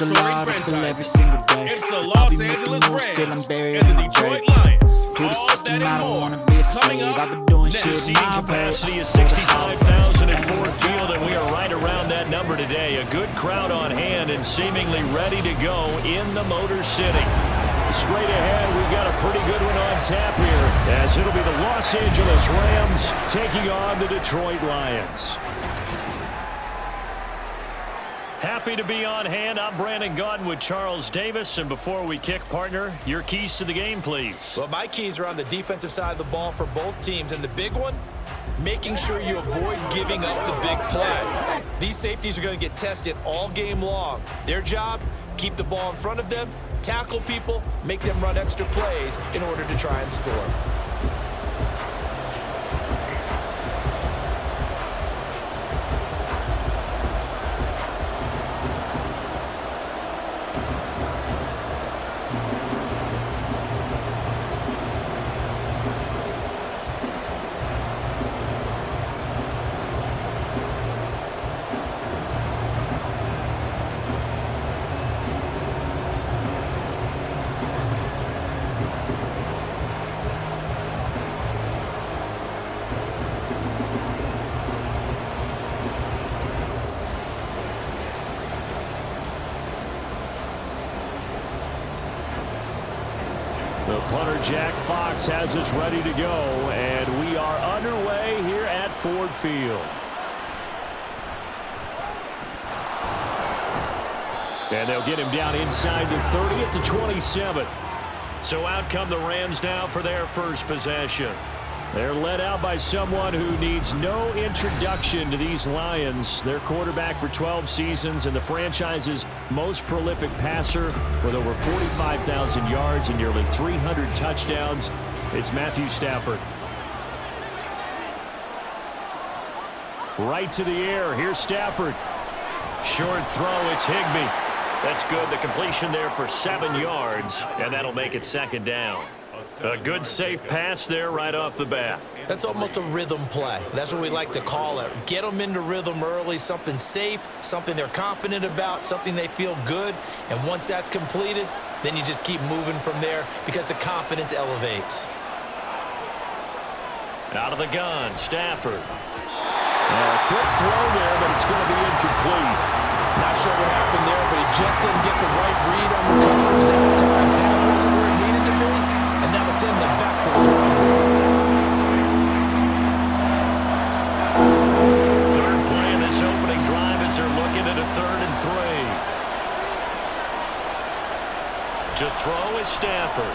It's a law to feel every single day. It's the Los Angeles Rams and the Detroit Lions. To the All system, that I and don't more. wanna be a Coming slave. up I've been doing next. shit Seating my capacity way. is 65,000 at Ford Field, and we are right around that number today. A good crowd on hand and seemingly ready to go in the Motor City. Straight ahead, we've got a pretty good one on tap here, as it'll be the Los Angeles Rams taking on the Detroit Lions. Happy to be on hand. I'm Brandon Gaudin with Charles Davis. And before we kick, partner, your keys to the game, please. Well, my keys are on the defensive side of the ball for both teams. And the big one, making sure you avoid giving up the big play. These safeties are going to get tested all game long. Their job, keep the ball in front of them, tackle people, make them run extra plays in order to try and score. The punter, Jack Fox, has us ready to go, and we are underway here at Ford Field. And they'll get him down inside the 30 at the 27. So out come the Rams now for their first possession. They're led out by someone who needs no introduction to these Lions. Their quarterback for 12 seasons and the franchise's most prolific passer with over 45,000 yards and nearly 300 touchdowns. It's Matthew Stafford. Right to the air. Here's Stafford. Short throw. It's Higbee. That's good. The completion there for 7 yards, and that'll make it second down. A good, safe pass there right off the bat. That's almost a rhythm play. That's what we like to call it. Get them into rhythm early, something safe, something they're confident about, something they feel good. And once that's completed, then you just keep moving from there because the confidence elevates. Out of the gun, Stafford. A quick throw there, but it's going to be incomplete. Not sure what happened there, but he just didn't get the right read on the coverage that time. Pass wasn't where it needed to be, and that will send them back to the drawing board. Third play in this opening drive as they're looking at a 3rd and 3. To throw is Stafford.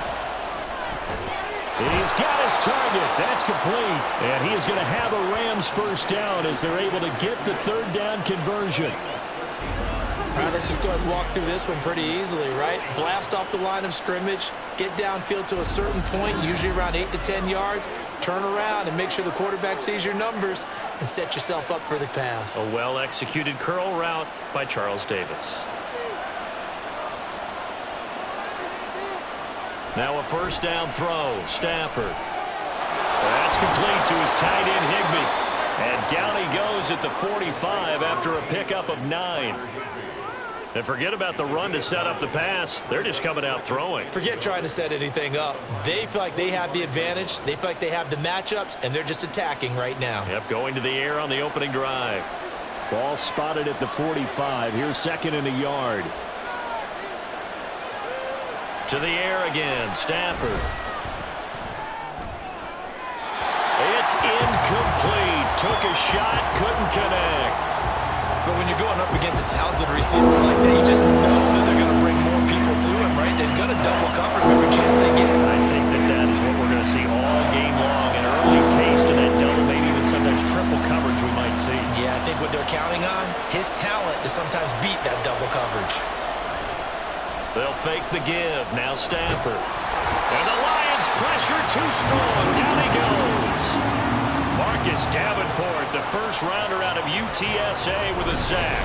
He's got his target. That's complete. And he is going to have a Rams first down as they're able to get the 3rd down conversion. All right, let's just go ahead and walk through this one pretty easily, right? Blast off the line of scrimmage, get downfield to a certain point, usually around 8 to 10 yards, turn around and make sure the quarterback sees your numbers and set yourself up for the pass. A well-executed curl route by Charles Davis. Now a first down throw, Stafford. That's complete to his tight end, Higbee. And down he goes at the 45 after a pickup of 9. And forget about the run to set up the pass. They're just coming out throwing. Forget trying to set anything up. They feel like they have the advantage. They feel like they have the matchups, and they're just attacking right now. Yep, going to the air on the opening drive. Ball spotted at the 45. Here's 2nd and a yard. To the air again, Stafford. It's incomplete. Took a shot, couldn't connect. But when you're going up against a talented receiver like that, you just know that they're going to bring more people to him, right? They're going to double cover every chance they get. I think that is what we're going to see all game long. An early taste of that double, maybe even sometimes triple coverage we might see. Yeah, I think what they're counting on, his talent to sometimes beat that double coverage. They'll fake the give. Now Stafford. And the Lions pressure too strong. Down he goes. Marcus Davenport, the first rounder out of UTSA with a sack.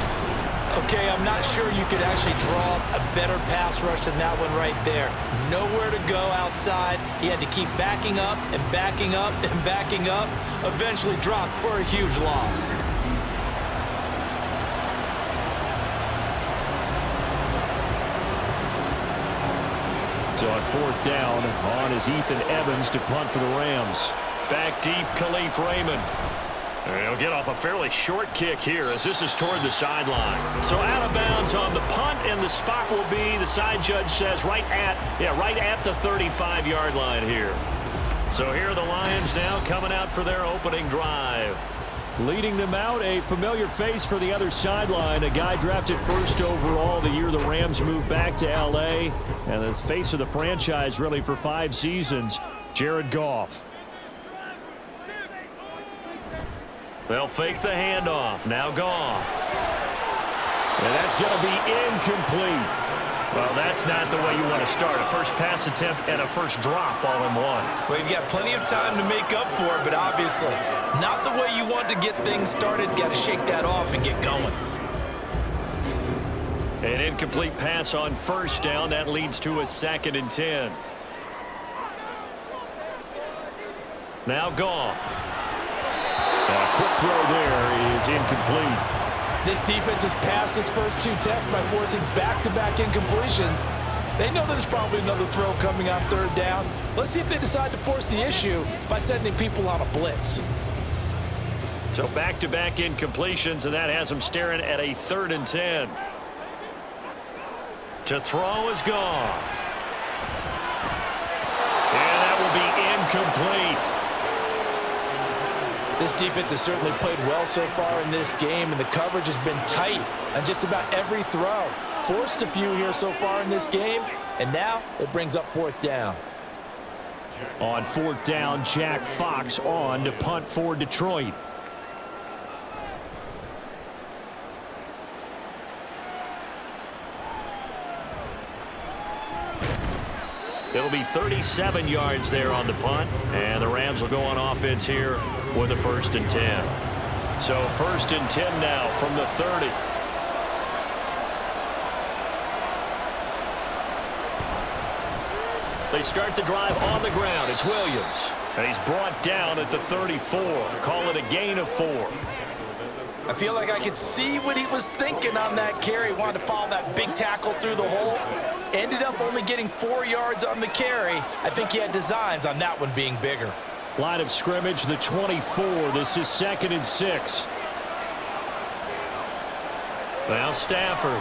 Okay, I'm not sure you could actually draw a better pass rush than that one right there. Nowhere to go outside. He had to keep backing up and backing up and backing up. Eventually dropped for a huge loss. So on fourth down, on is Ethan Evans to punt for the Rams. Back deep, Khalif Raymond. And he'll get off a fairly short kick here as this is toward the sideline. So out of bounds on the punt, and the spot will be, the side judge says, right at the 35-yard line here. So here are the Lions now coming out for their opening drive. Leading them out, a familiar face for the other sideline, a guy drafted first overall the year the Rams moved back to L.A., and the face of the franchise really for 5 seasons, Jared Goff. They'll fake the handoff. Now Goff. And that's going to be incomplete. Well, that's not the way you want to start. A first pass attempt and a first drop all in one. Well, you've got plenty of time to make up for it, but obviously not the way you want to get things started. Got to shake that off and get going. An incomplete pass on first down. That leads to a 2nd and 10. Now Goff. A quick throw there is incomplete. This defense has passed its first 2 tests by forcing back-to-back incompletions. They know there's probably another throw coming on 3rd down. Let's see if they decide to force the issue by sending people on a blitz. So back-to-back incompletions, and that has them staring at a 3rd and 10. To throw is Goff. And that will be incomplete. This defense has certainly played well so far in this game, and the coverage has been tight on just about every throw. Forced a few here so far in this game, and now it brings up 4th down. On 4th down, Jack Fox on to punt for Detroit. It'll be 37 yards there on the punt, and the Rams will go on offense here with a 1st and 10. So 1st and 10 now from the 30. They start the drive on the ground. It's Williams, and he's brought down at the 34. Call it a gain of 4. I feel like I could see what he was thinking on that carry. Wanted to follow that big tackle through the hole. Ended up only getting 4 yards on the carry. I think he had designs on that one being bigger. Line of scrimmage, the 24. This is 2nd and 6. Now Stafford.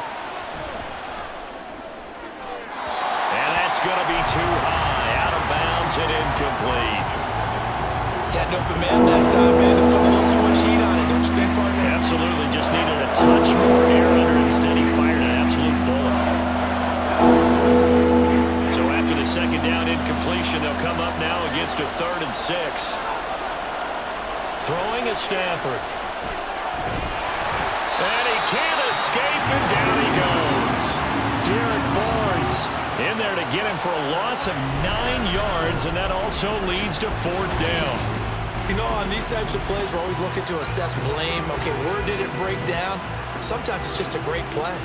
And that's going to be too high. Out of bounds and incomplete. Had an open man that time, but ended up putting a little too much heat on it, don't you think, partner? Absolutely. Just needed a touch more air under it. Instead, he fired an absolute bullet. So after the 2nd down incompletion, they'll come up now against a 3rd and 6. Throwing is Stafford. And he can't escape, and down he goes. Derek Barnes in there to get him for a loss of 9 yards, and that also leads to 4th down. You know, on these types of plays, we're always looking to assess blame. Okay, where did it break down? Sometimes it's just a great play.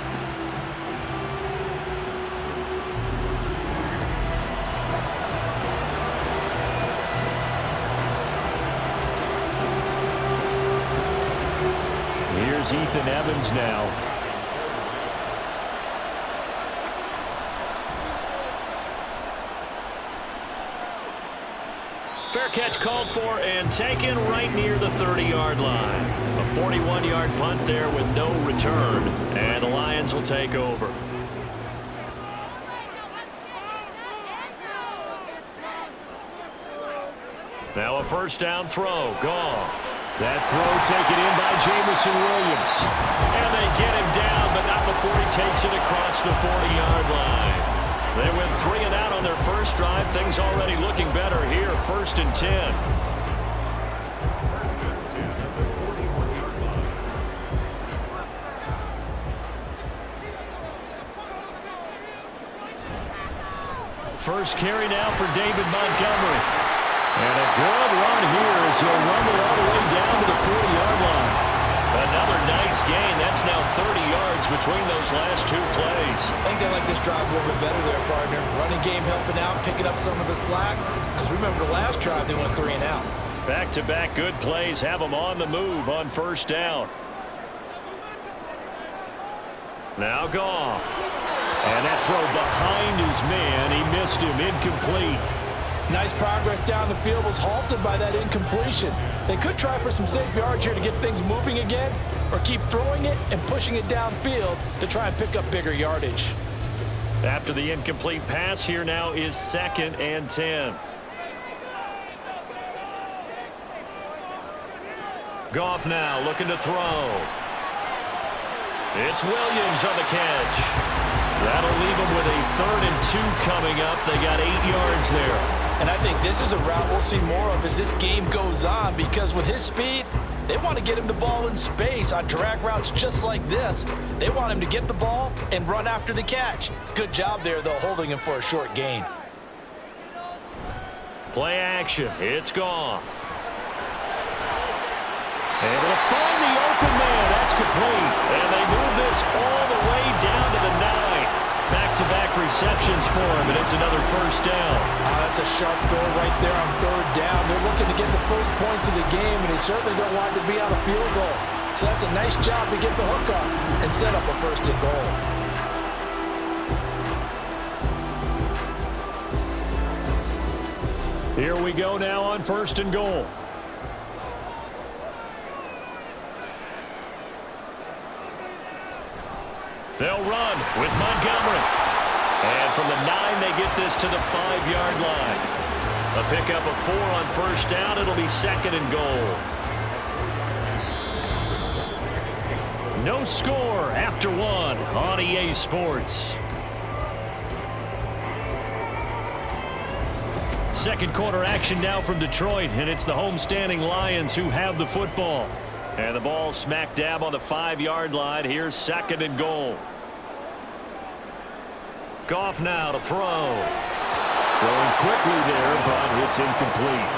Here's Ethan Evans now. Fair catch called for and taken right near the 30-yard line. A 41-yard punt there with no return, and the Lions will take over. Now a 1st down throw. Goff. That throw taken in by Jamison Williams. And they get him down, but not before he takes it across the 40-yard line. They went 3 and out on their first drive. Things already looking better here. 1st and 10. First carry now for David Montgomery. And a good run here as he'll rumble all the way down to the 40-yard line. Another nice gain. That's now 30 yards between those last 2 plays. I think they like this drive a little bit better there, partner. Running game helping out, picking up some of the slack. Because remember, the last drive, they went 3 and out. Back-to-back good plays have them on the move on 1st down. Now Goff. And that throw behind his man, he missed him, incomplete. Nice progress down the field was halted by that incompletion. They could try for some safe yards here to get things moving again, or keep throwing it and pushing it downfield to try and pick up bigger yardage. After the incomplete pass, here now is 2nd and 10. Goff now looking to throw. It's Williams on the catch. That'll leave them with a 3rd and 2 coming up. They got 8 yards there. And I think this is a route we'll see more of as this game goes on, because with his speed, they want to get him the ball in space on drag routes just like this. They want him to get the ball and run after the catch. Good job there, though, holding him for a short gain. Play action. It's Goff. Able to find the open man. That's complete. And they move this all the way down to the 9. Back-to-back receptions for him, and it's another 1st down. That's a sharp throw right there on 3rd down. They're looking to get the first points of the game, and they certainly don't want to be on a field goal. So that's a nice job to get the hook up and set up a 1st and goal. Here we go now on 1st and goal. They'll run with Montgomery. And from the 9, they get this to the 5-yard line. A pickup of 4 on 1st down. It'll be 2nd and goal. No score after 1 on EA Sports. 2nd quarter action now from Detroit, and it's the homestanding Lions who have the football. And the ball smack dab on the 5-yard line. Here's 2nd and goal. Goff now to throw. Throwing quickly there, but it's incomplete.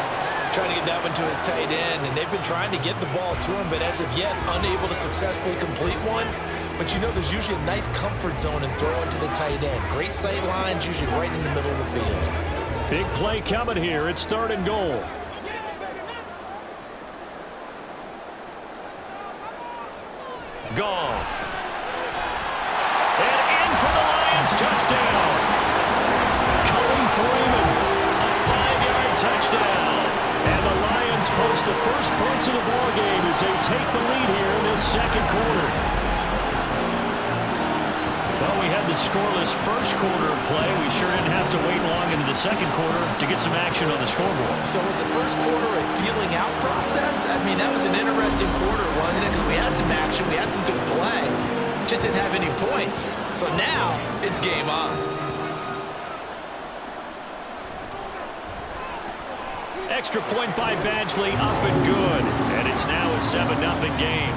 Trying to get that one to his tight end, and they've been trying to get the ball to him, but as of yet, unable to successfully complete one. But you know, there's usually a nice comfort zone in throwing to the tight end. Great sight lines, usually right in the middle of the field. Big play coming here. It's 3rd and goal. Goff. And in for the Lions touchdown. Cullen Freeman, a 5-yard touchdown. And the Lions post the first points of the ballgame as they take the lead here in this 2nd quarter. Well, we had the scoreless 1st quarter of play. We sure didn't have to wait long into the 2nd quarter to get some action on the scoreboard. So was the 1st quarter a feeling out process? I mean, that was an interesting quarter, wasn't it? Because we had some action, we had some good play. Just didn't have any points. So now, it's game on. Extra point by Badgley, up and good. And it's now a 7-0 game.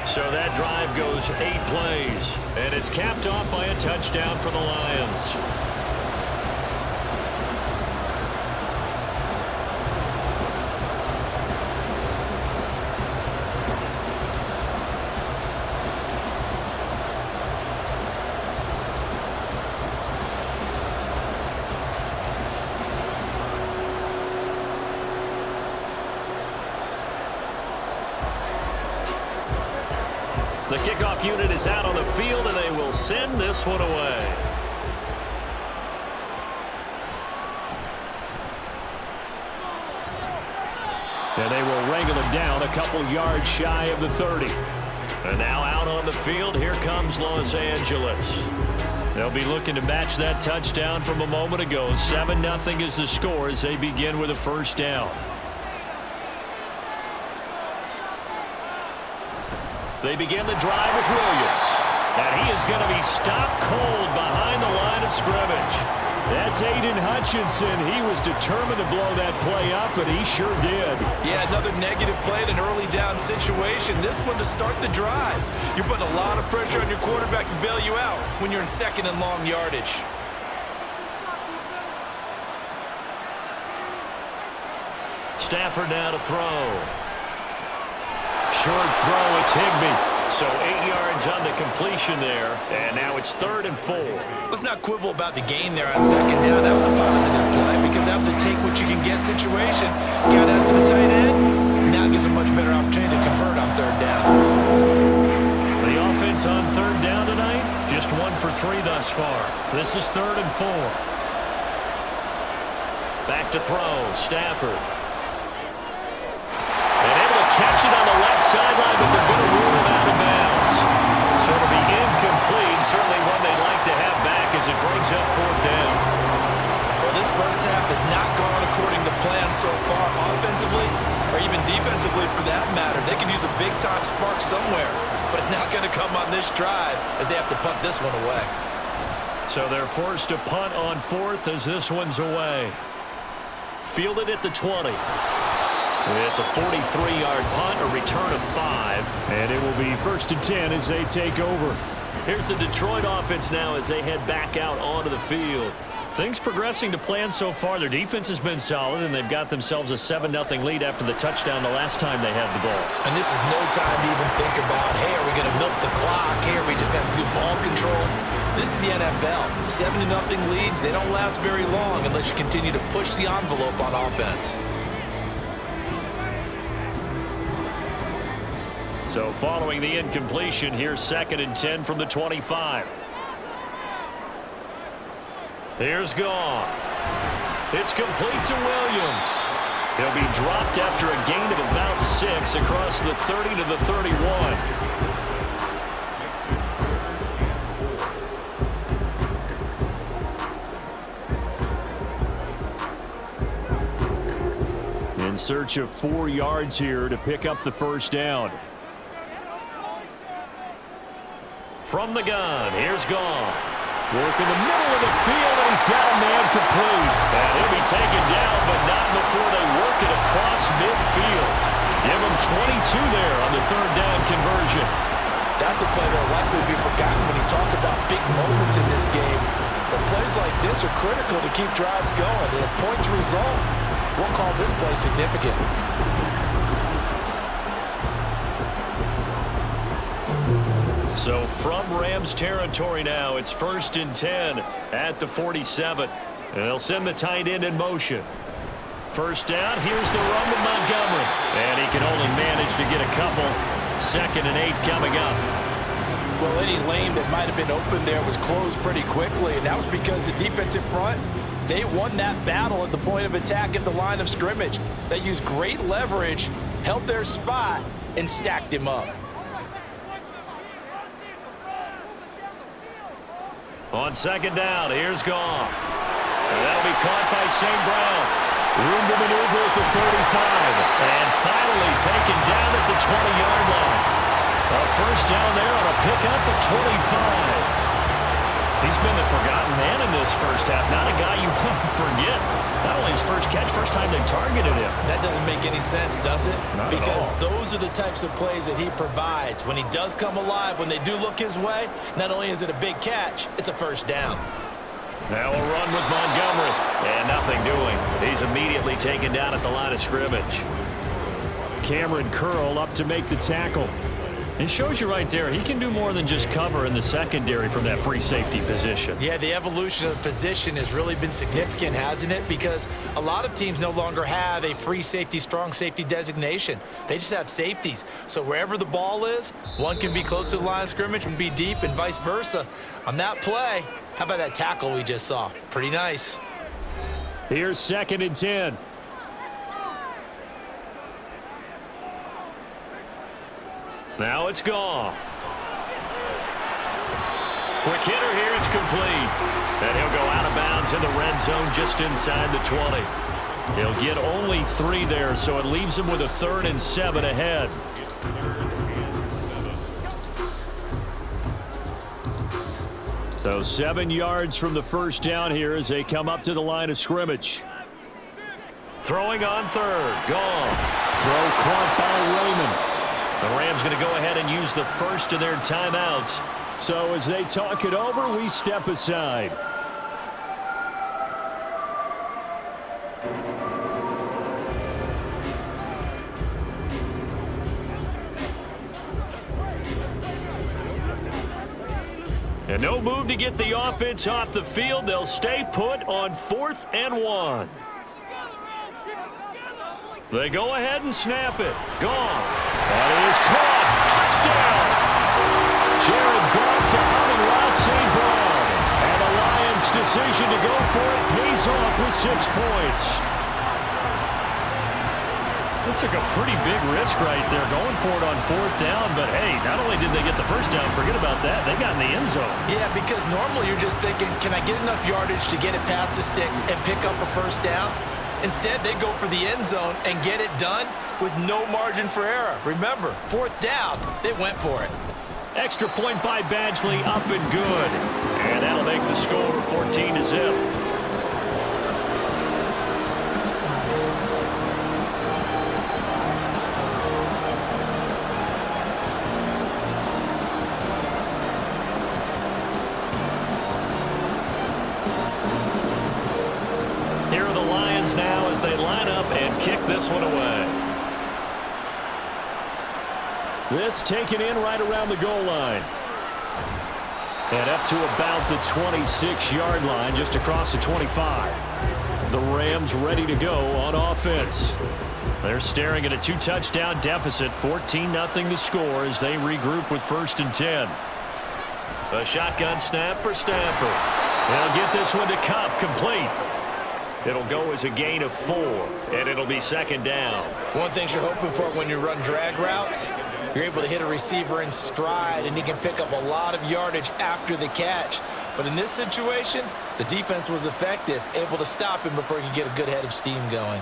So that drive goes 8 plays, and it's capped off by a touchdown for the Lions. The kickoff unit is out on the field, and they will send this one away. And they will wrangle it down a couple yards shy of the 30. And now out on the field, here comes Los Angeles. They'll be looking to match that touchdown from a moment ago. 7-0 is the score as they begin with a 1st down. They begin the drive with Williams. And he is going to be stopped cold behind the line of scrimmage. That's Aiden Hutchinson. He was determined to blow that play up, and he sure did. Yeah, another negative play in an early down situation. This one to start the drive. You're putting a lot of pressure on your quarterback to bail you out when you're in 2nd and long yardage. Stafford now to throw. Short throw, it's Higbee. So 8 yards on the completion there, and now it's 3rd and 4. Let's not quibble about the gain there on 2nd down. That was a positive play because that was a take-what-you-can-get situation. Got out to the tight end. Now gives a much better opportunity to convert on 3rd down. The offense offense on third down tonight? Just 1 for 3 thus far. This is 3rd and 4. Back to throw, Stafford. And able to catch it on the left sideline, but they're going to rule him out of bounds. So it'll be incomplete, certainly one they'd like to have back as it brings up 4th down. Well, this first half has not gone according to plan so far offensively, or even defensively for that matter. They can use a big-time spark somewhere, but it's not going to come on this drive as they have to punt this one away. So they're forced to punt on 4th as this one's away. Fielded at the 20. It's a 43-yard punt, a return of 5, and it will be 1st and 10 as they take over. Here's the Detroit offense now as they head back out onto the field. Things progressing to plan so far. Their defense has been solid, and they've got themselves a 7-0 lead after the touchdown the last time they had the ball. And this is no time to even think about, hey, are we going to milk the clock? Hey, are we just going to do ball control? This is the NFL. 7-0 leads, they don't last very long unless you continue to push the envelope on offense. So following the incompletion, here's 2nd and 10 from the 25. Here's Goff. It's complete to Williams. He'll be dropped after a gain of about 6 across the 30 to the 31. In search of 4 yards here to pick up the first down. From the gun, here's Goff. Work in the middle of the field, and he's got a man complete. And he'll be taken down, but not before they work it across midfield. Give him 22 there on the 3rd down conversion. That's a play that'll likely be forgotten when you talk about big moments in this game. But plays like this are critical to keep drives going. And if points result, we'll call this play significant. So from Rams territory now, it's 1st and 10 at the 47. And they'll send the tight end in motion. First down, here's the run with Montgomery. And he can only manage to get a couple. 2nd and 8 coming up. Well, any lane that might have been open there was closed pretty quickly, and that was because the defensive front, they won that battle at the point of attack at the line of scrimmage. They used great leverage, held their spot, and stacked him up. On 2nd down, here's Goff. And that'll be caught by St. Brown. Room to maneuver at the 35. And finally taken down at the 20-yard line. A first down there on a pickup at 25. He's been the forgotten man in this first half. Not a guy you want to forget. Not only his first catch, first time they targeted him. That doesn't make any sense, does it? Not because at all. those are the types of plays that he provides. When he does come alive, when they do look his way, not only is it a big catch, it's a first down. Now a run with Montgomery. And nothing doing. He's immediately taken down at the line of scrimmage. Cameron Curl up to make the tackle. It shows you right there, he can do more than just cover in the secondary from that free safety position. Yeah, the evolution of the position has really been significant, hasn't it? Because a lot of teams no longer have a free safety, strong safety designation. They just have safeties. So wherever the ball is, one can be close to the line of scrimmage and be deep and vice versa. On that play, how about that tackle we just saw? Pretty nice. Here's 2nd and 10. Now it's Goff. Quick hitter here, it's complete. And he'll go out of bounds in the red zone just inside the 20. He'll get only 3 there, so it leaves him with a 3rd and 7 ahead. So 7 yards from the first down here as they come up to the line of scrimmage. Throwing on 3rd, Goff. Throw caught by Raymond. The Rams going to go ahead and use the first of their timeouts. So as they talk it over, we step aside. And no move to get the offense off the field. They'll stay put on 4th and 1. They go ahead and snap it. Gone. That is caught. Touchdown. Jared Goff to Amon-Ra St. Brown. And the Lions' decision to go for it pays off with 6 points. They took a pretty big risk right there going for it on 4th down. But, hey, not only did they get the first down, forget about that, they got in the end zone. Yeah, because normally you're just thinking, can I get enough yardage to get it past the sticks and pick up a first down? Instead, they go for the end zone and get it done with no margin for error. Remember, 4th down, they went for it. Extra point by Badgley, up and good. And that'll make the score 14-0. Here are the Lions now as they line up and kick this one away. This taken in right around the goal line. And up to about the 26-yard line, just across the 25. The Rams ready to go on offense. They're staring at a 2-touchdown deficit, 14-0 to score as they regroup with 1st and 10. A shotgun snap for Stafford. They'll get this one to Kupp, complete. It'll go as a gain of 4, and it'll be 2nd down. One thing you're hoping for when you run drag routes, you're able to hit a receiver in stride, and he can pick up a lot of yardage after the catch. But in this situation, the defense was effective, able to stop him before he could get a good head of steam going.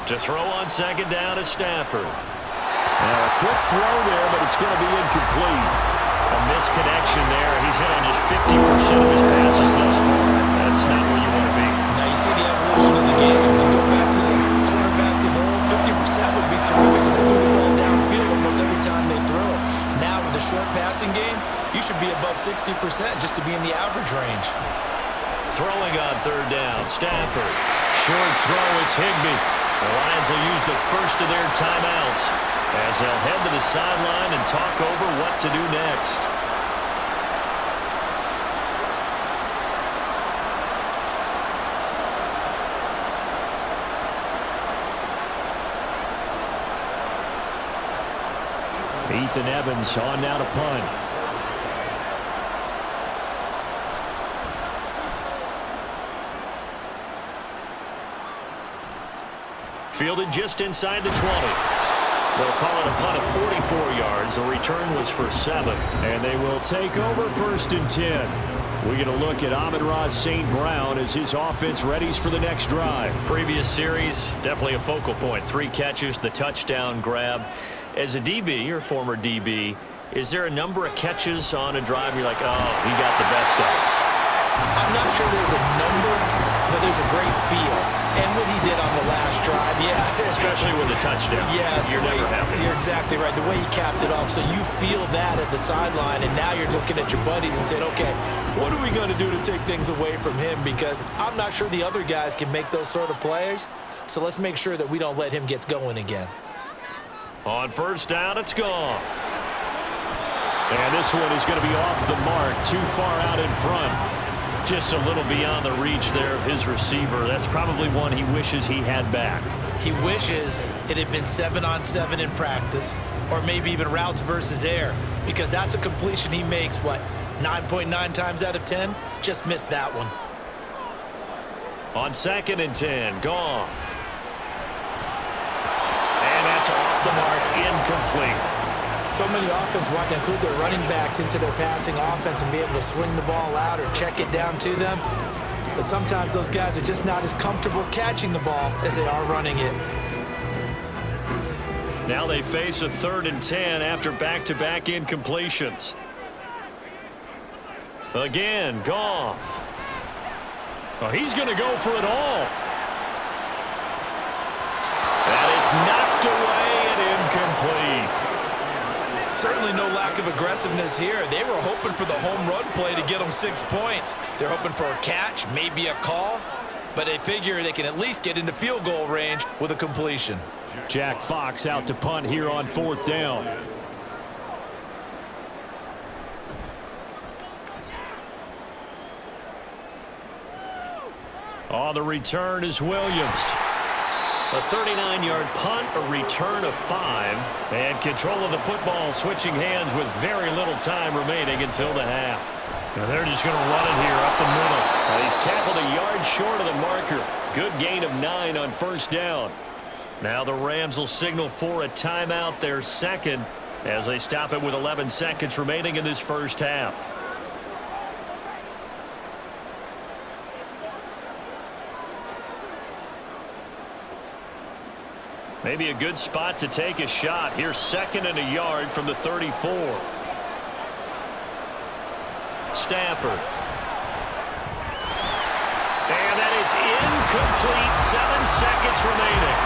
To throw on 2nd down is Stafford. Now a quick throw there, but it's going to be incomplete. A misconnection there. He's hit on just 50% of his passes thus far. That's not where you want to be. Now you see the evolution of the game. You go back to the quarterbacks of old, 50% would be terrific because they threw the ball downfield almost every time they throw it. Now with the short passing game, you should be above 60% just to be in the average range. Throwing on 3rd down, Stafford. Short throw, it's Higbee. The Lions will use the first of their timeouts as they'll head to the sideline and talk over what to do next. Ethan Evans on now to punt. Fielded just inside the 20. They'll call it a punt of 44 yards. The return was for 7. And they will take over 1st and 10. We get a look at Amon-Ra St. Brown as his offense readies for the next drive. Previous series, definitely a focal point. 3 catches, the touchdown grab. As a DB, or former DB, is there a number of catches on a drive you're like, oh, he got the best of us? I'm not sure there's a number, but there's a great feel. And what he did on the last drive, yeah. Especially with a touchdown. Yes. You're never happy. You're exactly right. The way he capped it off, so you feel that at the sideline, and now you're looking at your buddies and saying, okay, what are we going to do to take things away from him? Because I'm not sure the other guys can make those sort of plays, so let's make sure that we don't let him get going again. On 1st down, it's gone. And this one is going to be off the mark, too far out in front. Just a little beyond the reach there of his receiver. That's probably one he wishes he had back. He wishes it had been 7-on-7 in practice, or maybe even routes versus air, because that's a completion he makes, 9.9 times out of 10? Just missed that one. On 2nd and 10, Goff. And that's off the mark, incomplete. So many offenses want to include their running backs into their passing offense and be able to swing the ball out or check it down to them. But sometimes those guys are just not as comfortable catching the ball as they are running it. Now they face a 3rd and 10 after back-to-back incompletions. Again, Goff. Oh, he's going to go for it all. And it's knocked away and incomplete. Certainly no lack of aggressiveness here. They were hoping for the home run play to get them 6 points. They're hoping for a catch, maybe a call, but they figure they can at least get into field goal range with a completion. Jack Fox out to punt here on 4th down. On the return is Williams. A 39-yard punt, a return of 5, and control of the football switching hands with very little time remaining until the half. Now they're just going to run it here up the middle. He's tackled a yard short of the marker. Good gain of 9 on first down. Now the Rams will signal for a timeout, their second, as they stop it with 11 seconds remaining in this first half. Maybe a good spot to take a shot. Here's 2nd and a yard from the 34. Stafford. And that is incomplete. 7 seconds remaining.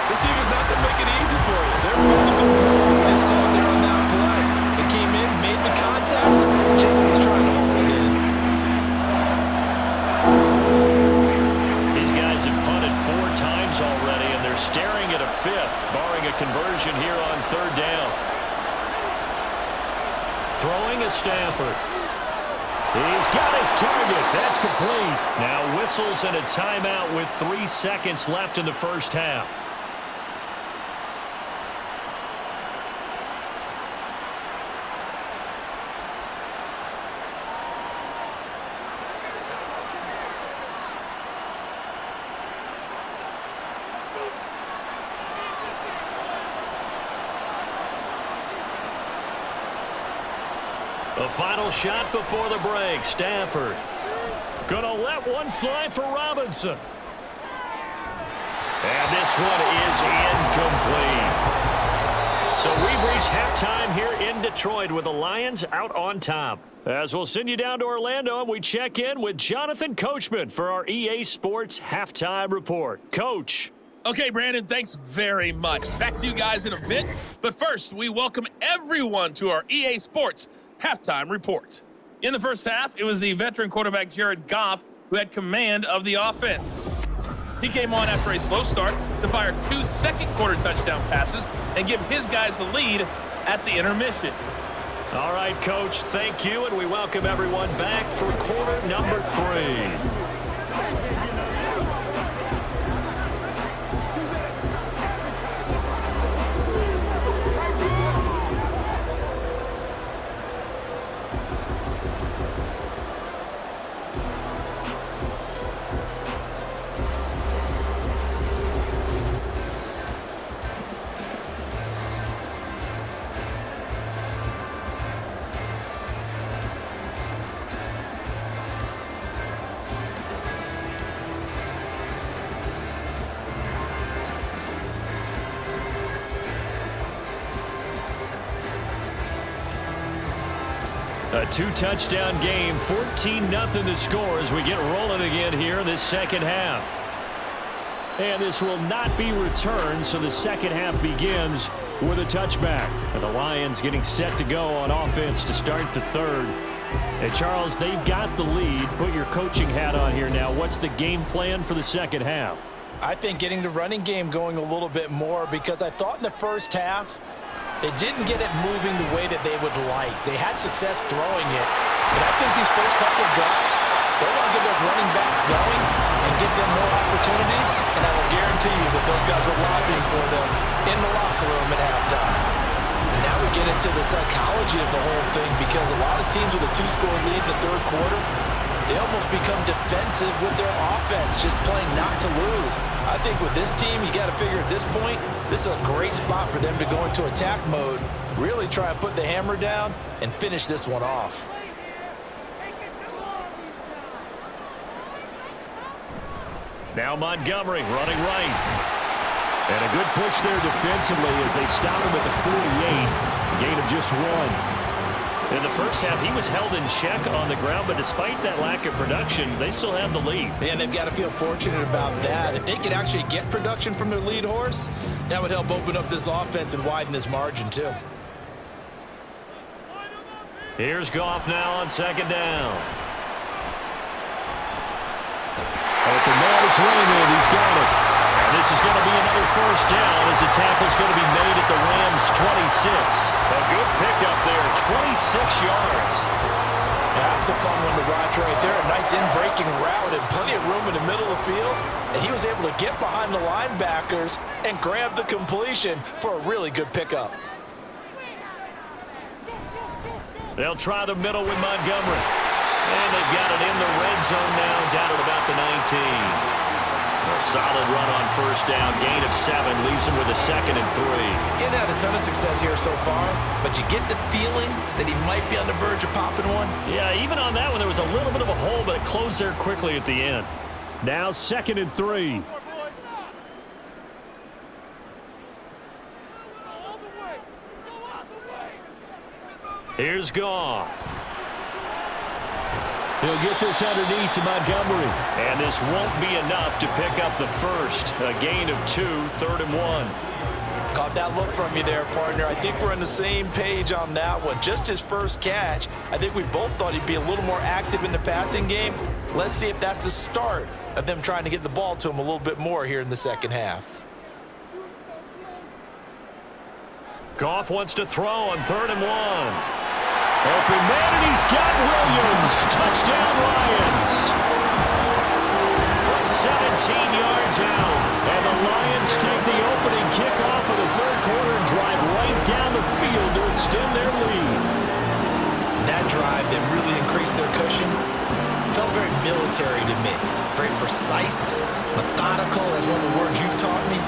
This team is not going to make it easy for you. They're a physical group. They saw it there on that play. They came in, made the contact, just as he's trying to hold it in. These guys have punted 4 times already, and they're staring at a 5th, barring a conversion here on 3rd down. Throwing a Stafford. He's got his target. That's complete. Now whistles and a timeout with 3 seconds left in the first half. The final shot before the break. Stafford gonna let one fly for Robinson. And this one is incomplete. So we've reached halftime here in Detroit with the Lions out on top. As we'll send you down to Orlando, and we check in with Jonathan Coachman for our EA Sports Halftime Report. Coach. Okay, Brandon, thanks very much. Back to you guys in a bit. But first, we welcome everyone to our EA Sports Halftime Report. In the first half, it was the veteran quarterback Jared Goff who had command of the offense. He came on after a slow start to fire 2 second-quarter touchdown passes and give his guys the lead at the intermission. All right, Coach, thank you, and we welcome everyone back for quarter number 3. A 2-touchdown game, 14-0 the score as we get rolling again here in this second half. And this will not be returned, so the second half begins with a touchback. And the Lions getting set to go on offense to start the third. And Charles, they've got the lead. Put your coaching hat on here now. What's the game plan for the second half? I think getting the running game going a little bit more, because I thought in the first half they didn't get it moving the way that they would like. They had success throwing it, but I think these first couple of drives, they're going to get those running backs going and give them more opportunities, and I will guarantee you that those guys were lobbying for them in the locker room at halftime. And now we get into the psychology of the whole thing, because a lot of teams with a 2-score lead in the third quarter, they almost become defensive with their offense, just playing not to lose. I think with this team, you got to figure at this point, this is a great spot for them to go into attack mode, really try and put the hammer down and finish this one off. Now Montgomery running right. And a good push there defensively as they stop him at the 48. Gain of just 1. In the first half, he was held in check on the ground, but despite that lack of production, they still have the lead. And they've got to feel fortunate about that. If they could actually get production from their lead horse, that would help open up this offense and widen this margin too. Here's Goff now on second down. Open man is Raymond. He's got it. And this is going to be another first down as the tackle's going to be made at the Rams' 26. A good pickup there, 26 yards. That's a fun one to watch right there. A nice in-breaking route and plenty of room in the middle of the field. and he was able to get behind the linebackers and grab the completion for a really good pickup. They'll try the middle with Montgomery. And they've got it in the red zone now, down at about the 19. A solid run on first down, gain of 7, leaves him with a 2nd and 3. Getting had a ton of success here so far, but you get the feeling that he might be on the verge of popping one. Yeah, even on that one, there was a little bit of a hole, but it closed there quickly at the end. Now 2nd and 3. Here's Goff. He'll get this underneath to Montgomery. And this won't be enough to pick up the first. A gain of 2, 3rd and 1. Caught that look from you there, partner. I think we're on the same page on that one. Just his first catch. I think we both thought he'd be a little more active in the passing game. Let's see if that's the start of them trying to get the ball to him a little bit more here in the second half. Goff wants to throw on 3rd and 1. Open man, and he's got Williams. Touchdown, Lions. From 17 yards out. And the Lions take the opening kickoff of the third quarter and drive right down the field to extend their lead. That drive that really increased their cushion felt very military to me. Very precise, methodical, as one of the words you've taught me.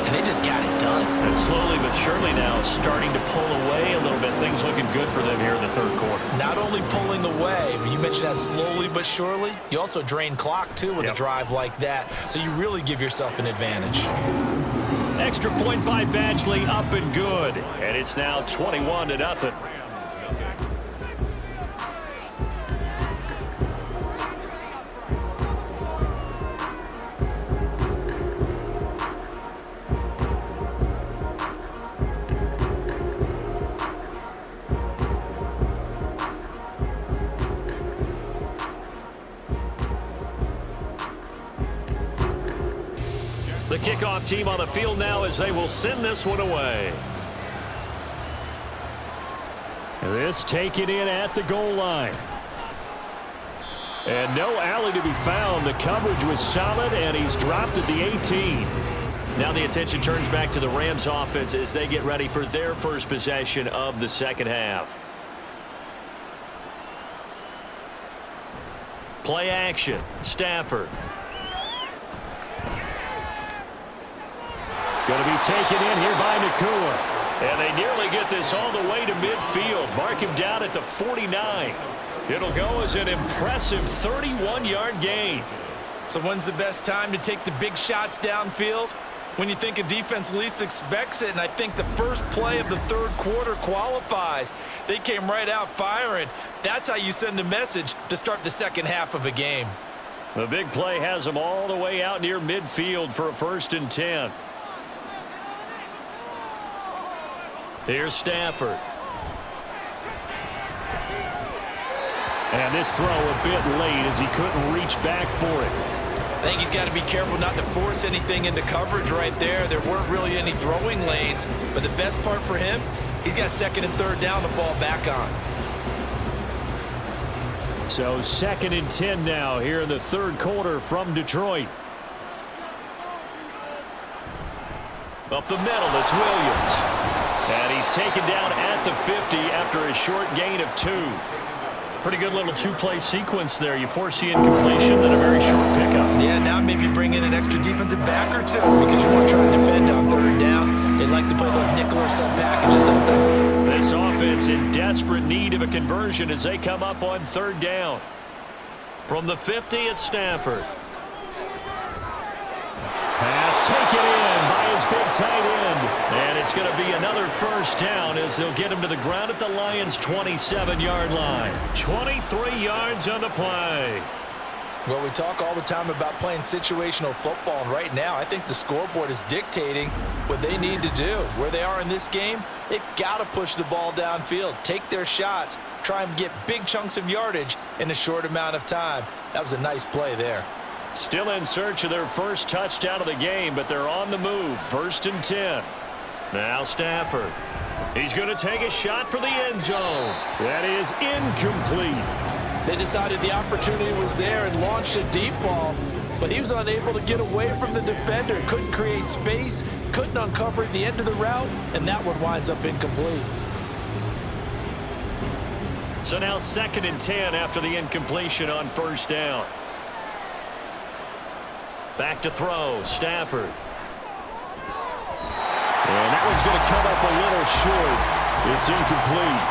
And they just got it done. And slowly but surely now starting to pull away a little bit. Things looking good for them here in the third quarter. Not only pulling away, but you mentioned that slowly but surely. You also drain clock, too, with a drive like that. So you really give yourself an advantage. Extra point by Badgley, up and good. And it's now 21-0. The kickoff team on the field now as they will send this one away. This taken in at the goal line. And no alley to be found. The coverage was solid, and he's dropped at the 18. Now the attention turns back to the Rams offense as they get ready for their first possession of the second half. Play action. Stafford. Going to be taken in here by Nakua. And they nearly get this all the way to midfield. Mark him down at the 49. It'll go as an impressive 31-yard gain. So when's the best time to take the big shots downfield? When you think a defense least expects it, and I think the first play of the third quarter qualifies. They came right out firing. That's how you send a message to start the second half of a game. The big play has them all the way out near midfield for a 1st and 10. Here's Stafford. And this throw a bit late as he couldn't reach back for it. I think he's got to be careful not to force anything into coverage right there. There weren't really any throwing lanes, but the best part for him, he's got 2nd and 3rd down to fall back on. So 2nd and 10 now here in the third quarter from Detroit. Up the middle, it's Williams. And he's taken down at the 50 after a short gain of 2. Pretty good little two-play sequence there. You foresee incompletion, then a very short pickup. Yeah, now maybe bring in an extra defensive back or 2 because you want to try and defend on 3rd down. They like to play those nickel or sub packages, don't they? This offense in desperate need of a conversion as they come up on 3rd down. From the 50, it's Stafford. Pass taken in by his big tight end. And it's going to be another 1st down as they'll get him to the ground at the Lions' 27-yard line. 23 yards on the play. Well, we talk all the time about playing situational football, and right now I think the scoreboard is dictating what they need to do. Where they are in this game, they've got to push the ball downfield, take their shots, try and get big chunks of yardage in a short amount of time. That was a nice play there. Still in search of their first touchdown of the game, but they're on the move. 1st and 10. Now Stafford. He's going to take a shot for the end zone. That is incomplete. They decided the opportunity was there and launched a deep ball. but he was unable to get away from the defender. Couldn't create space, couldn't uncover the end of the route, and that one winds up incomplete. So now 2nd and 10 after the incompletion on 1st down. Back to throw, Stafford. And that one's going to come up a little short. It's incomplete.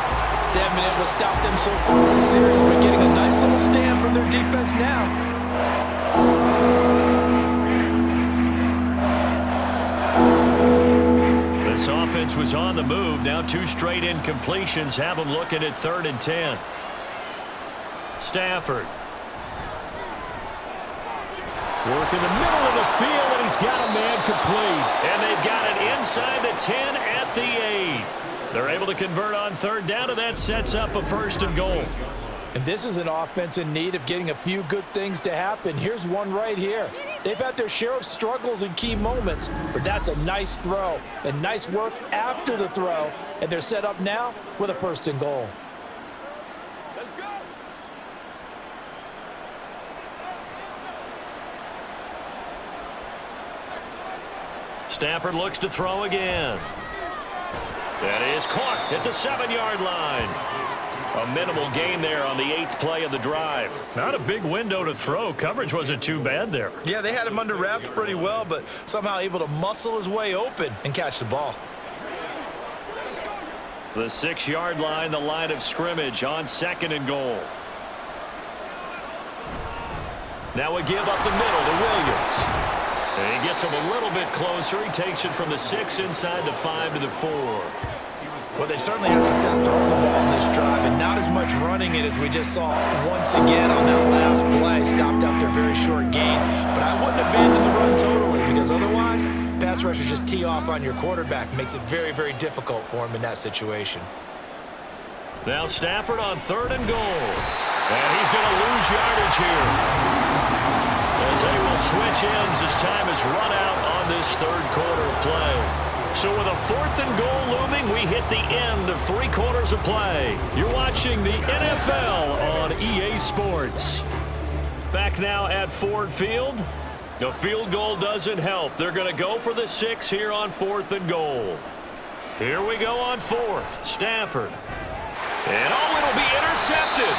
They haven't been able to stop them so far in the series, but getting a nice little stand from their defense now. This offense was on the move. Now 2 straight incompletions have them looking at 3rd and 10. Stafford. Work in the middle of the field, and he's got a man complete. And they've got it inside the 10 at the 8. They're able to convert on 3rd down, and that sets up a 1st and goal. And this is an offense in need of getting a few good things to happen. Here's one right here. They've had their share of struggles in key moments, but that's a nice throw and nice work after the throw, and they're set up now with a 1st and goal. Let's go. Stafford looks to throw again. That is caught at the 7-yard line. A minimal gain there on the 8th play of the drive. Not a big window to throw. Coverage wasn't too bad there. Yeah, they had him under wraps pretty well, but somehow able to muscle his way open and catch the ball. The 6-yard line, the line of scrimmage on 2nd and goal. Now a give up the middle to Williams. And he gets him a little bit closer. He takes it from the 6 inside the 5 to the 4. Well, they certainly had success throwing the ball in this drive, and not as much running it as we just saw once again on that last play. Stopped after a very short gain, but I wouldn't abandon the run totally, because otherwise, pass rushers just tee off on your quarterback. Makes it very, very difficult for him in that situation. Now Stafford on 3rd and goal. And he's going to lose yardage here, as they will switch ends as time is run out on this 3rd quarter of play. So with a 4th and goal looming, we hit the end of 3 quarters of play. You're watching the NFL on EA Sports. Back now at Ford Field. The field goal doesn't help. They're going to go for the 6 here on 4th and goal. Here we go on 4th. Stafford. And it'll be intercepted.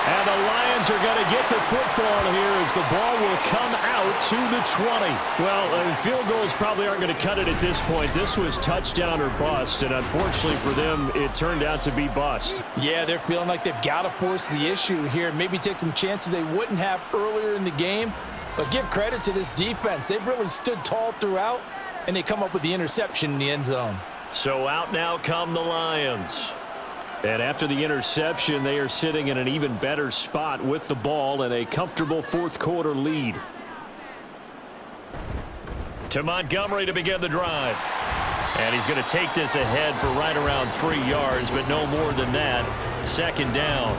And the Lions are going to get the football here as the ball will come out to the 20. Well, field goals probably aren't going to cut it at this point. This was touchdown or bust, and unfortunately for them, it turned out to be bust. Yeah, they're feeling like they've got to force the issue here. Maybe take some chances they wouldn't have earlier in the game. But give credit to this defense. They've really stood tall throughout, and they come up with the interception in the end zone. So out now come the Lions. And after the interception, they are sitting in an even better spot with the ball and a comfortable 4th quarter lead. To Montgomery to begin the drive. And he's going to take this ahead for right around 3 yards, but no more than that. 2nd down.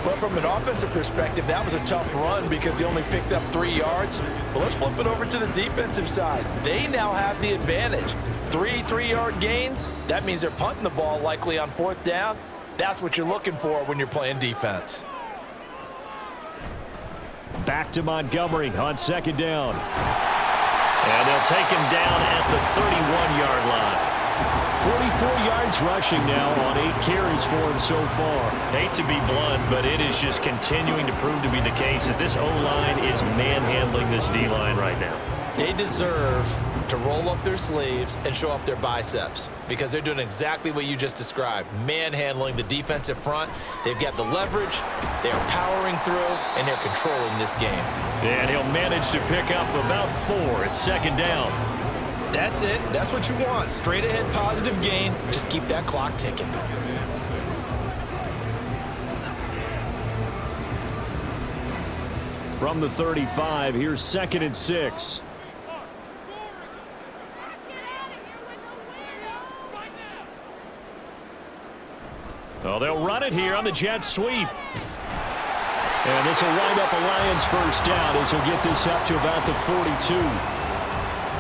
Well, from an offensive perspective, that was a tough run because he only picked up 3 yards. Well, let's flip it over to the defensive side. They now have the advantage. 3 3-yard gains, that means they're punting the ball likely on 4th down. That's what you're looking for when you're playing defense. Back to Montgomery on 2nd down. And they'll take him down at the 31-yard line. 44 yards rushing now on 8 carries for him so far. Hate to be blunt, but it is just continuing to prove to be the case that this O-line is manhandling this D-line right now. They deserve to roll up their sleeves and show up their biceps because they're doing exactly what you just described, manhandling the defensive front. They've got the leverage, they're powering through, and they're controlling this game. And he'll manage to pick up about 4 at 2nd down. That's it. That's what you want. Straight ahead positive gain. Just keep that clock ticking. From the 35, here's 2nd and 6. Oh, they'll run it here on the jet sweep. And this will wind up a Lions 1st down as he'll get this up to about the 42.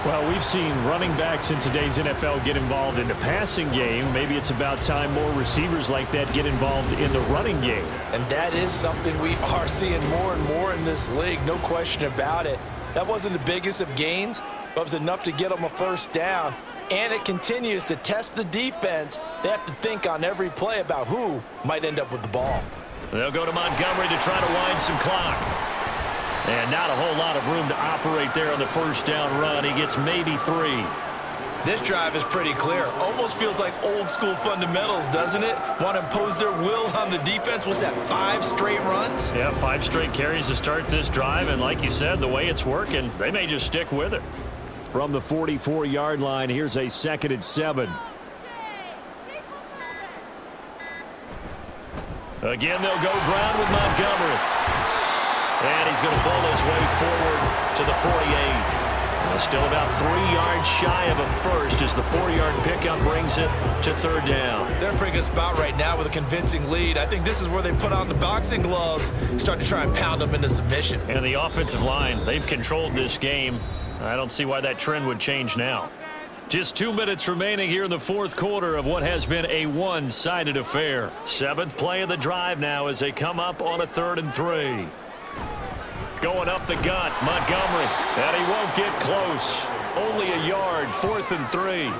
Well, we've seen running backs in today's NFL get involved in the passing game. Maybe it's about time more receivers like that get involved in the running game. And that is something we are seeing more and more in this league, no question about it. That wasn't the biggest of gains, but it was enough to get them a first down. And it continues to test the defense. They have to think on every play about who might end up with the ball. They'll go to Montgomery to try to wind some clock. And not a whole lot of room to operate there on the first down run. He gets maybe 3. This drive is pretty clear. Almost feels like old school fundamentals, doesn't it? Want to impose their will on the defense. What's that, 5 straight runs? Yeah, 5 straight carries to start this drive. And like you said, the way it's working, they may just stick with it. From the 44-yard line, here's a 2nd and 7. Again, they'll go ground with Montgomery. And he's going to bowl his way forward to the 48. Still about 3 yards shy of a first as the 4-yard pickup brings it to 3rd down. They're in a pretty good spot right now with a convincing lead. I think this is where they put on the boxing gloves, start to try and pound them into submission. And the offensive line, they've controlled this game. I don't see why that trend would change now. Just 2 minutes remaining here in the 4th quarter of what has been a one-sided affair. 7th play of the drive now as they come up on a 3rd and 3. Going up the gut, Montgomery, and he won't get close. Only a yard, 4th and 3.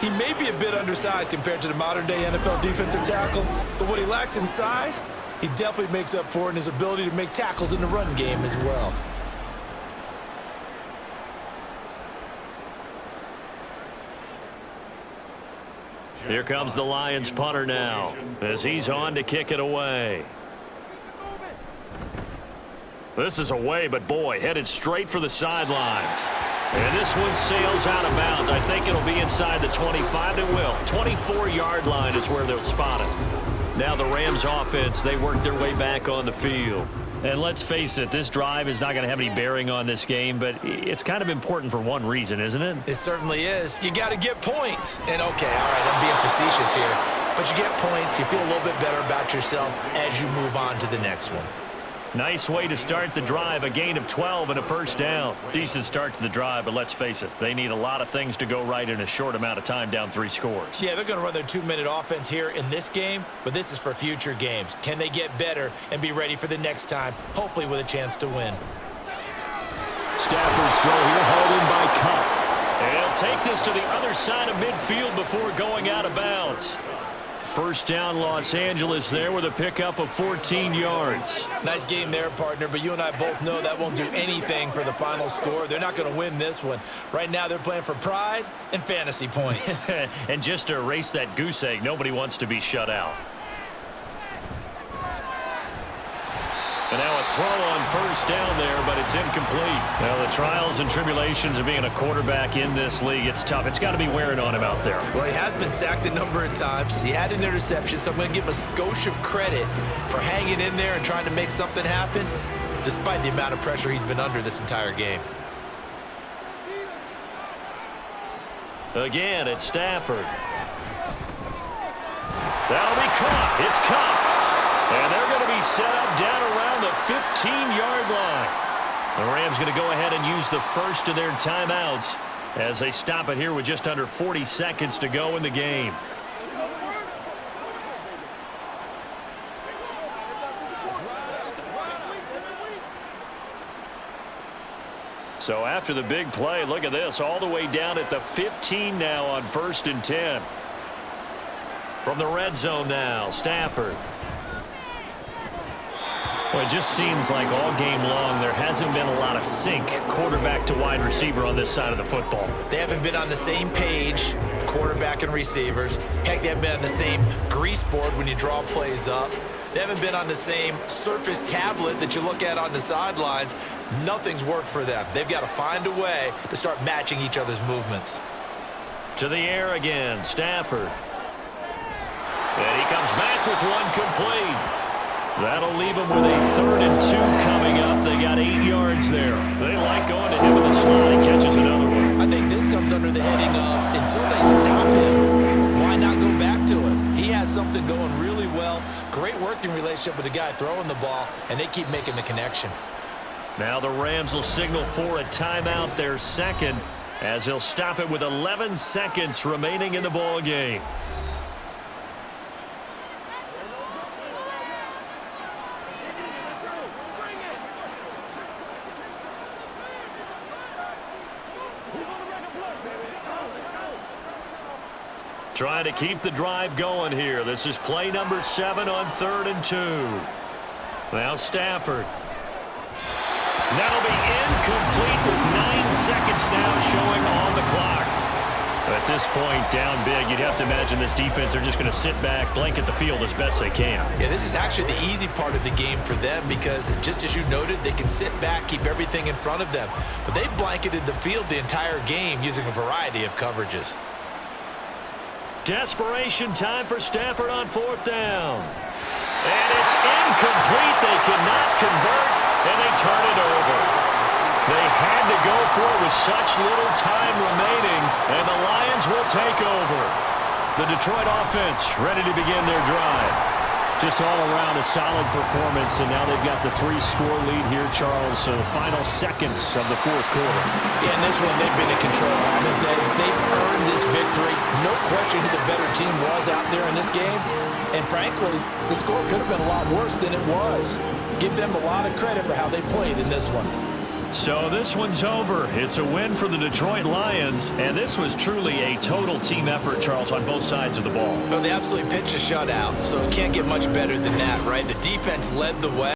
He may be a bit undersized compared to the modern-day NFL defensive tackle, but what he lacks in size, he definitely makes up for it in his ability to make tackles in the run game as well. Here comes the Lions punter now as he's on to kick it away. This is away, but boy, headed straight for the sidelines. And this one sails out of bounds. I think it'll be inside the 25. It will. 24-yard line is where they'll spot it. Now the Rams offense, they work their way back on the field. And let's face it, this drive is not going to have any bearing on this game, but it's kind of important for one reason, isn't it? It certainly is. You got to get points. And okay, all right, I'm being facetious here. But you get points, you feel a little bit better about yourself as you move on to the next one. Nice way to start the drive, a gain of 12 and a first down. Decent start to the drive, but let's face it, they need a lot of things to go right in a short amount of time down 3 scores. Yeah, they're going to run their 2-minute offense here in this game, but this is for future games. Can they get better and be ready for the next time, hopefully with a chance to win? Stafford's throw here, hauled in by Cup. And he'll take this to the other side of midfield before going out of bounds. First down, Los Angeles there with a pickup of 14 yards. Nice game there, partner, but you and I both know that won't do anything for the final score. They're not going to win this one. Right now, they're playing for pride and fantasy points. And just to erase that goose egg, nobody wants to be shut out. And now a throw on first down there, but it's incomplete. Now the trials and tribulations of being a quarterback in this league, it's tough. It's got to be wearing on him out there. Well, he has been sacked a number of times. He had an interception, so I'm going to give him a skosh of credit for hanging in there and trying to make something happen, despite the amount of pressure he's been under this entire game. Again, it's Stafford. That'll be caught. It's caught. And they're going to be set up down around the 15-yard line. The Rams going to go ahead and use the first of their timeouts as they stop it here with just under 40 seconds to go in the game. So after the big play, look at this, all the way down at the 15 now on 1st and 10. From the red zone now, Stafford. Well, it just seems like all game long there hasn't been a lot of sync quarterback to wide receiver on this side of the football. They haven't been on the same page, quarterback and receivers. Heck, they haven't been on the same grease board when you draw plays up. They haven't been on the same Surface tablet that you look at on the sidelines. Nothing's worked for them. They've got to find a way to start matching each other's movements. To the air again, Stafford. And he comes back with one complete. That'll leave them with a 3rd and 2 coming up. They got 8 yards there. They like going to him in the slot. He catches another one. I think this comes under the heading of until they stop him, why not go back to him? He has something going really well. Great working relationship with the guy throwing the ball, and they keep making the connection. Now the Rams will signal for a timeout, their second, as he'll stop it with 11 seconds remaining in the ball game. Trying to keep the drive going here. This is play number 7 on 3rd and 2. Now Stafford. That'll be incomplete with 9 seconds now showing on the clock. At this point, down big, you'd have to imagine this defense, they're just going to sit back, blanket the field as best they can. Yeah, this is actually the easy part of the game for them because, just as you noted, they can sit back, keep everything in front of them. But they've blanketed the field the entire game using a variety of coverages. Desperation time for Stafford on 4th down. And it's incomplete. They cannot convert, and they turn it over. They had to go for it with such little time remaining, and the Lions will take over. The Detroit offense ready to begin their drive. Just all around a solid performance, and now they've got the 3-score lead here, Charles. So the final seconds of the 4th quarter. Yeah, in this one, they've been in control. I mean, they've earned this victory. No question who the better team was out there in this game. And frankly, the score could have been a lot worse than it was. Give them a lot of credit for how they played in this one. So this one's over. It's a win for the Detroit Lions, and this was truly a total team effort, Charles, on both sides of the ball. So they absolutely pitched a shutout, so it can't get much better than that, right? The defense led the way.